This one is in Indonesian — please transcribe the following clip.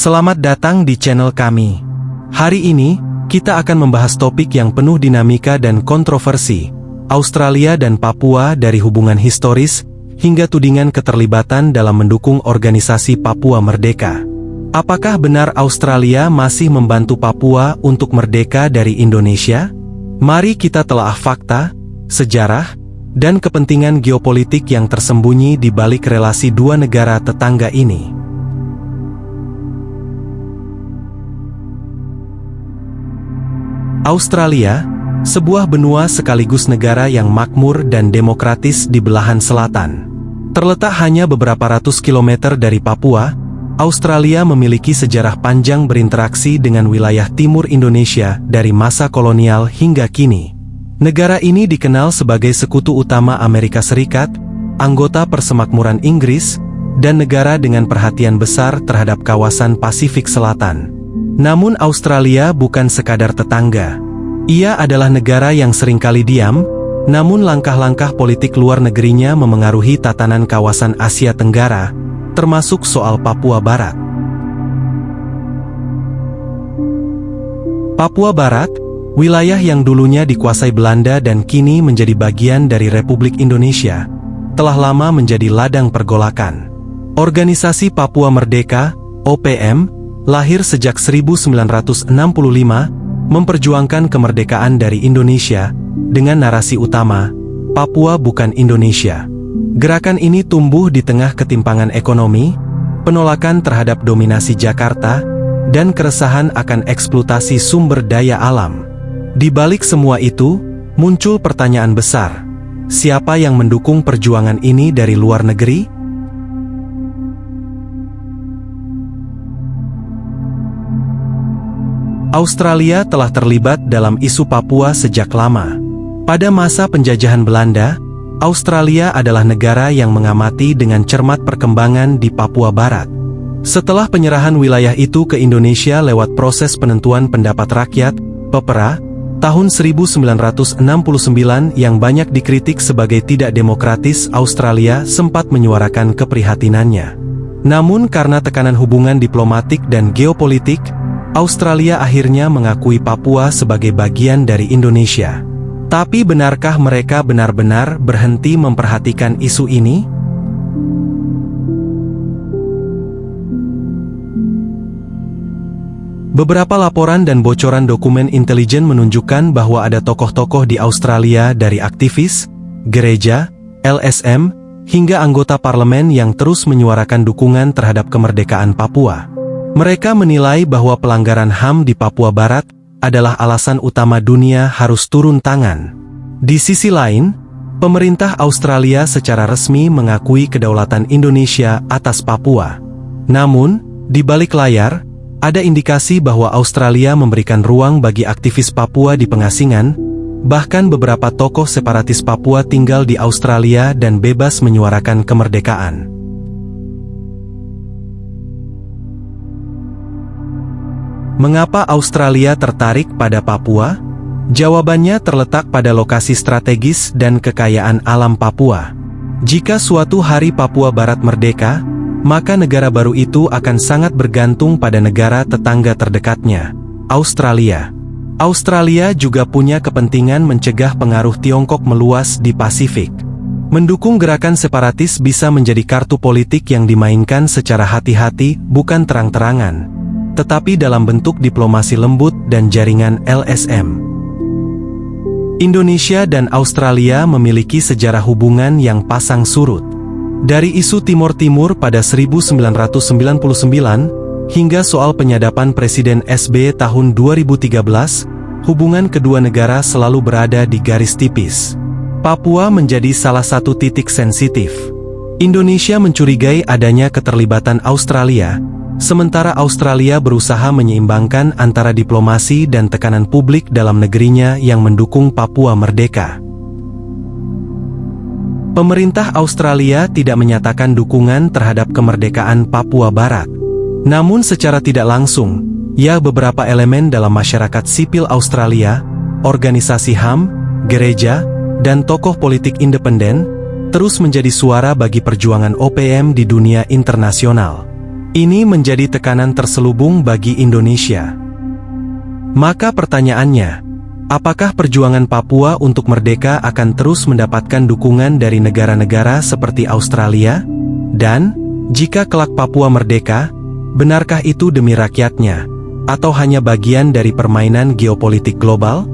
Selamat datang di channel kami. Hari ini, kita akan membahas topik yang penuh dinamika dan kontroversi, Australia dan Papua dari hubungan historis, hingga tudingan keterlibatan dalam mendukung organisasi Papua Merdeka. Apakah benar Australia masih membantu Papua untuk merdeka dari Indonesia? Mari kita telaah fakta, sejarah, dan kepentingan geopolitik yang tersembunyi di balik relasi dua negara tetangga ini. Australia, sebuah benua sekaligus negara yang makmur dan demokratis di belahan selatan. Terletak hanya beberapa ratus kilometer dari Papua, Australia memiliki sejarah panjang berinteraksi dengan wilayah timur Indonesia dari masa kolonial hingga kini. Negara ini dikenal sebagai sekutu utama Amerika Serikat, anggota Persemakmuran Inggris, dan negara dengan perhatian besar terhadap kawasan Pasifik Selatan. Namun Australia bukan sekadar tetangga. Ia adalah negara yang seringkali diam, namun langkah-langkah politik luar negerinya memengaruhi tatanan kawasan Asia Tenggara, termasuk soal Papua Barat. Papua Barat, wilayah yang dulunya dikuasai Belanda dan kini menjadi bagian dari Republik Indonesia, telah lama menjadi ladang pergolakan. Organisasi Papua Merdeka, OPM, lahir sejak 1965, memperjuangkan kemerdekaan dari Indonesia, dengan narasi utama, Papua bukan Indonesia. Gerakan ini tumbuh di tengah ketimpangan ekonomi, penolakan terhadap dominasi Jakarta, dan keresahan akan eksploitasi sumber daya alam. Di balik semua itu, muncul pertanyaan besar, siapa yang mendukung perjuangan ini dari luar negeri? Australia telah terlibat dalam isu Papua sejak lama. Pada masa penjajahan Belanda, Australia adalah negara yang mengamati dengan cermat perkembangan di Papua Barat. Setelah penyerahan wilayah itu ke Indonesia lewat proses penentuan pendapat rakyat, PEPRA, tahun 1969 yang banyak dikritik sebagai tidak demokratis, Australia sempat menyuarakan keprihatinannya. Namun karena tekanan hubungan diplomatik dan geopolitik, Australia akhirnya mengakui Papua sebagai bagian dari Indonesia. Tapi benarkah mereka benar-benar berhenti memperhatikan isu ini? Beberapa laporan dan bocoran dokumen intelijen menunjukkan bahwa ada tokoh-tokoh di Australia dari aktivis, gereja, LSM, hingga anggota parlemen yang terus menyuarakan dukungan terhadap kemerdekaan Papua. Mereka menilai bahwa pelanggaran HAM di Papua Barat adalah alasan utama dunia harus turun tangan. Di sisi lain, pemerintah Australia secara resmi mengakui kedaulatan Indonesia atas Papua. Namun, di balik layar, ada indikasi bahwa Australia memberikan ruang bagi aktivis Papua di pengasingan, bahkan beberapa tokoh separatis Papua tinggal di Australia dan bebas menyuarakan kemerdekaan. Mengapa Australia tertarik pada Papua? Jawabannya terletak pada lokasi strategis dan kekayaan alam Papua. Jika suatu hari Papua Barat merdeka, maka negara baru itu akan sangat bergantung pada negara tetangga terdekatnya, Australia. Australia juga punya kepentingan mencegah pengaruh Tiongkok meluas di Pasifik. Mendukung gerakan separatis bisa menjadi kartu politik yang dimainkan secara hati-hati, bukan terang-terangan, tetapi dalam bentuk diplomasi lembut dan jaringan LSM. Indonesia dan Australia memiliki sejarah hubungan yang pasang surut. Dari isu Timor Timur pada 1999, hingga soal penyadapan Presiden SBY tahun 2013, hubungan kedua negara selalu berada di garis tipis. Papua menjadi salah satu titik sensitif. Indonesia mencurigai adanya keterlibatan Australia, sementara Australia berusaha menyeimbangkan antara diplomasi dan tekanan publik dalam negerinya yang mendukung Papua merdeka. Pemerintah Australia tidak menyatakan dukungan terhadap kemerdekaan Papua Barat. Namun secara tidak langsung, beberapa elemen dalam masyarakat sipil Australia, organisasi HAM, gereja, dan tokoh politik independen, terus menjadi suara bagi perjuangan OPM di dunia internasional. Ini menjadi tekanan terselubung bagi Indonesia. Maka pertanyaannya, apakah perjuangan Papua untuk merdeka akan terus mendapatkan dukungan dari negara-negara seperti Australia? Dan, jika kelak Papua merdeka, benarkah itu demi rakyatnya, atau hanya bagian dari permainan geopolitik global?